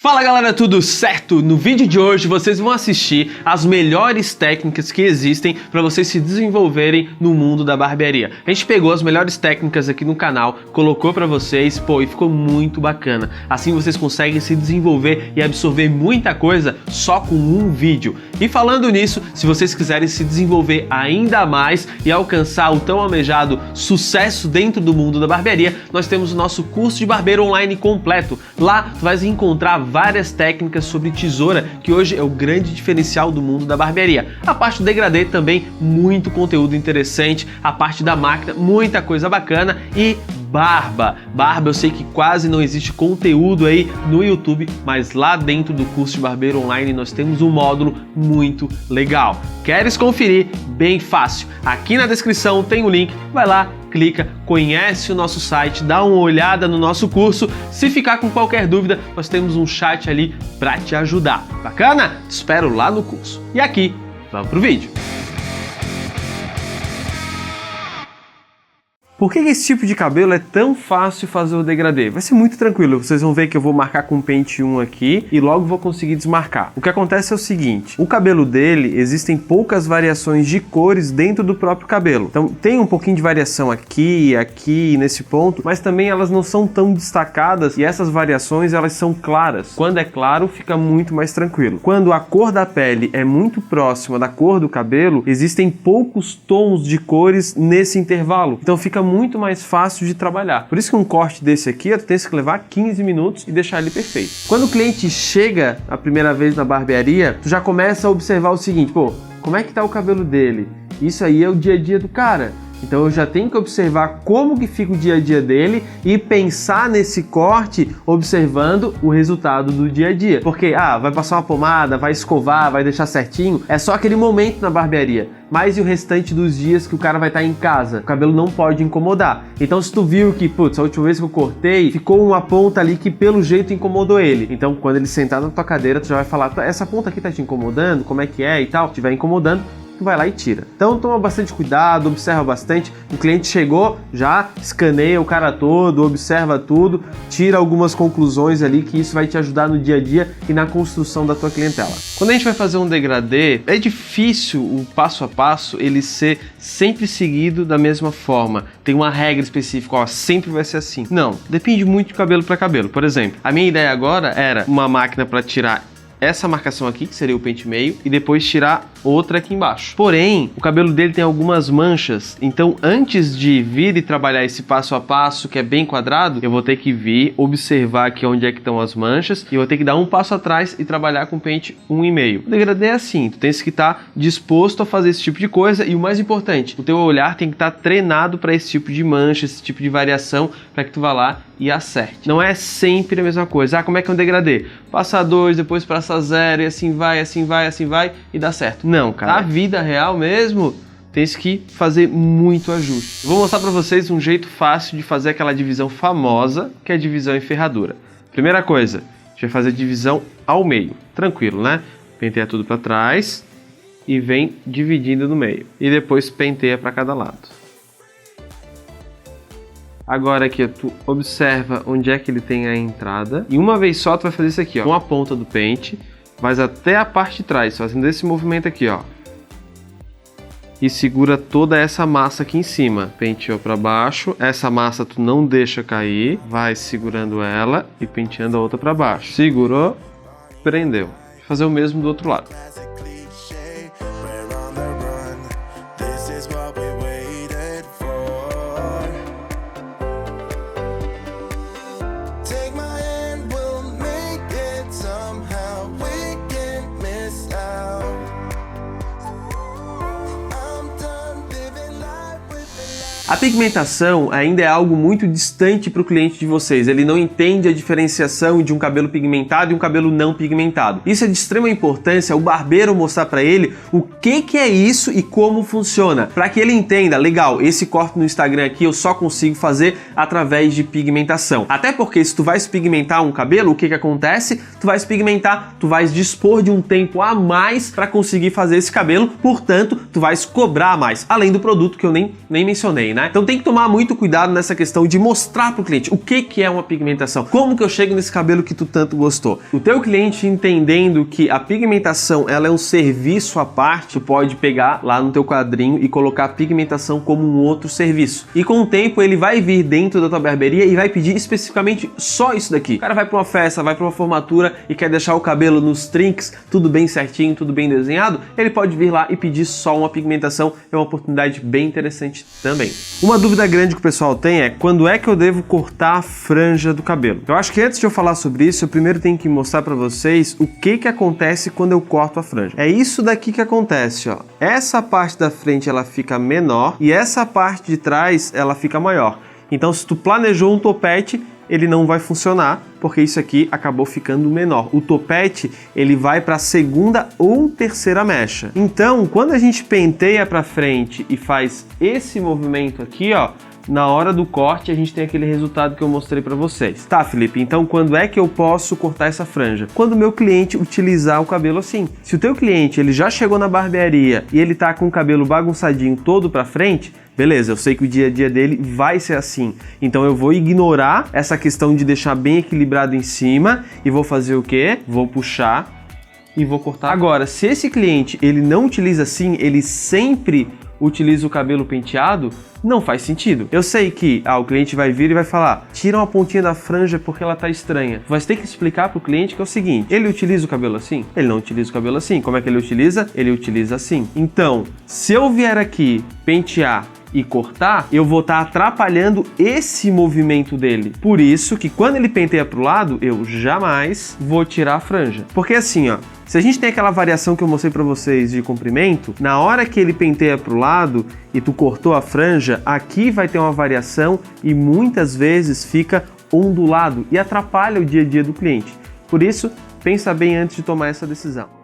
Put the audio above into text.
Fala galera, tudo certo? No vídeo de hoje vocês vão assistir as melhores técnicas que existem para vocês se desenvolverem no mundo da barbearia. A gente pegou as melhores técnicas aqui no canal, colocou para vocês, e ficou muito bacana. Assim vocês conseguem se desenvolver e absorver muita coisa só com um vídeo. E falando nisso, se vocês quiserem se desenvolver ainda mais e alcançar o tão almejado sucesso dentro do mundo da barbearia, nós temos o nosso curso de barbeiro online completo. Lá tu vais encontrar várias técnicas sobre tesoura, que hoje é o grande diferencial do mundo da barbearia. A parte do degradê também, muito conteúdo interessante. A parte da máquina, muita coisa bacana. E barba, eu sei que quase não existe conteúdo aí no YouTube, mas lá dentro do curso de barbeiro online nós temos um módulo muito legal. Queres conferir? Bem fácil. Aqui na descrição tem o link, vai lá, clica, conhece o nosso site, dá uma olhada no nosso curso. Se ficar com qualquer dúvida, nós temos um chat ali para te ajudar. Bacana? Te espero lá no curso. E aqui, vamos pro vídeo. Por que esse tipo de cabelo é tão fácil fazer o degradê? Vai ser muito tranquilo, vocês vão ver que eu vou marcar com o pente 1 aqui e logo vou conseguir desmarcar. O que acontece é o seguinte, o cabelo dele, existem poucas variações de cores dentro do próprio cabelo. Então tem um pouquinho de variação aqui, nesse ponto, mas também elas não são tão destacadas e essas variações elas são claras. Quando é claro, fica muito mais tranquilo. Quando a cor da pele é muito próxima da cor do cabelo, existem poucos tons de cores nesse intervalo. Então fica muito mais fácil de trabalhar. Por isso que um corte desse aqui, tu tem que levar 15 minutos e deixar ele perfeito. Quando o cliente chega a primeira vez na barbearia, tu já começa a observar o seguinte, como é que tá o cabelo dele? Isso aí é o dia a dia do cara. Então eu já tenho que observar como que fica o dia a dia dele e pensar nesse corte observando o resultado do dia a dia. Porque, vai passar uma pomada, vai escovar, vai deixar certinho, é só aquele momento na barbearia. Mas e o restante dos dias que o cara vai estar em casa? O cabelo não pode incomodar. Então se tu viu que, a última vez que eu cortei, ficou uma ponta ali que pelo jeito incomodou ele. Então quando ele sentar na tua cadeira, tu já vai falar, essa ponta aqui tá te incomodando? Como é que é e tal? Se estiver incomodando, tu vai lá e tira. Então toma bastante cuidado, observa bastante. O cliente chegou, já escaneia o cara todo, observa tudo, tira algumas conclusões ali que isso vai te ajudar no dia a dia e na construção da tua clientela. Quando a gente vai fazer um degradê, é difícil o passo a passo ele ser sempre seguido da mesma forma. Tem uma regra específica, sempre vai ser assim. Não, depende muito de cabelo para cabelo. Por exemplo, a minha ideia agora era uma máquina para tirar essa marcação aqui, que seria o pente meio, e depois tirar outra aqui embaixo. Porém, o cabelo dele tem algumas manchas, então antes de vir e trabalhar esse passo a passo, que é bem quadrado, eu vou ter que vir, observar aqui onde é que estão as manchas, e eu vou ter que dar um passo atrás e trabalhar com pente 1,5. O degradê é assim, tu tens que estar disposto a fazer esse tipo de coisa, e o mais importante, o teu olhar tem que estar treinado para esse tipo de mancha, esse tipo de variação, para que tu vá lá e acerte. Não é sempre a mesma coisa. Como é que é um degradê? Passa 2, depois passa 0, e assim vai, e dá certo. Não, cara. Na vida real mesmo, tens que fazer muito ajuste. Vou mostrar para vocês um jeito fácil de fazer aquela divisão famosa, que é a divisão em ferradura. Primeira coisa, a gente vai fazer a divisão ao meio. Tranquilo, né? Penteia tudo para trás e vem dividindo no meio. E depois penteia para cada lado. Agora aqui, tu observa onde é que ele tem a entrada. E uma vez só, tu vai fazer isso aqui, com a ponta do pente. Vais até a parte de trás, fazendo esse movimento aqui, E segura toda essa massa aqui em cima. Penteou para baixo. Essa massa tu não deixa cair. Vai segurando ela e penteando a outra para baixo. Segurou, prendeu. Vou fazer o mesmo do outro lado. A pigmentação ainda é algo muito distante para o cliente de vocês. Ele não entende a diferenciação de um cabelo pigmentado e um cabelo não pigmentado. Isso é de extrema importância o barbeiro mostrar para ele o que é isso e como funciona, para que ele entenda, legal, esse corte no Instagram aqui eu só consigo fazer através de pigmentação. Até porque se tu vais pigmentar um cabelo, o que acontece? Tu vais pigmentar, tu vais dispor de um tempo a mais para conseguir fazer esse cabelo, portanto, tu vais cobrar mais, além do produto que eu nem mencionei, né? né? Então tem que tomar muito cuidado nessa questão de mostrar pro cliente o que é uma pigmentação. Como que eu chego nesse cabelo que tu tanto gostou? O teu cliente entendendo que a pigmentação ela é um serviço à parte, tu pode pegar lá no teu quadrinho e colocar a pigmentação como um outro serviço. E com o tempo ele vai vir dentro da tua barbearia e vai pedir especificamente só isso daqui. O cara vai para uma festa, vai para uma formatura e quer deixar o cabelo nos trinques, tudo bem certinho, tudo bem desenhado, ele pode vir lá e pedir só uma pigmentação. É uma oportunidade bem interessante também. Uma dúvida grande que o pessoal tem é quando é que eu devo cortar a franja do cabelo? Eu acho que antes de eu falar sobre isso, eu primeiro tenho que mostrar para vocês o que acontece quando eu corto a franja. É isso daqui que acontece, ó. Essa parte da frente ela fica menor e essa parte de trás ela fica maior. Então se tu planejou um topete, ele não vai funcionar, porque isso aqui acabou ficando menor. O topete, ele vai para a segunda ou terceira mecha. Então, quando a gente penteia para frente e faz esse movimento aqui, ó, na hora do corte a gente tem aquele resultado que eu mostrei para vocês. Tá, Felipe, então quando é que eu posso cortar essa franja? Quando o meu cliente utilizar o cabelo assim. Se o teu cliente ele já chegou na barbearia e ele tá com o cabelo bagunçadinho todo para frente, beleza, eu sei que o dia a dia dele vai ser assim. Então eu vou ignorar essa questão de deixar bem equilibrado em cima e vou fazer o quê? Vou puxar e vou cortar. Agora, se esse cliente ele não utiliza assim, ele sempre utiliza o cabelo penteado, não faz sentido. Eu sei que o cliente vai vir e vai falar, tira uma pontinha da franja porque ela tá estranha. Você tem que explicar pro cliente que é o seguinte, ele utiliza o cabelo assim? Ele não utiliza o cabelo assim. Como é que ele utiliza? Ele utiliza assim. Então, se eu vier aqui pentear e cortar, eu vou estar atrapalhando esse movimento dele. Por isso que quando ele penteia pro lado, eu jamais vou tirar a franja. Porque assim, ó, se a gente tem aquela variação que eu mostrei para vocês de comprimento, na hora que ele penteia pro lado e tu cortou a franja, aqui vai ter uma variação e muitas vezes fica ondulado e atrapalha o dia a dia do cliente. Por isso, pensa bem antes de tomar essa decisão.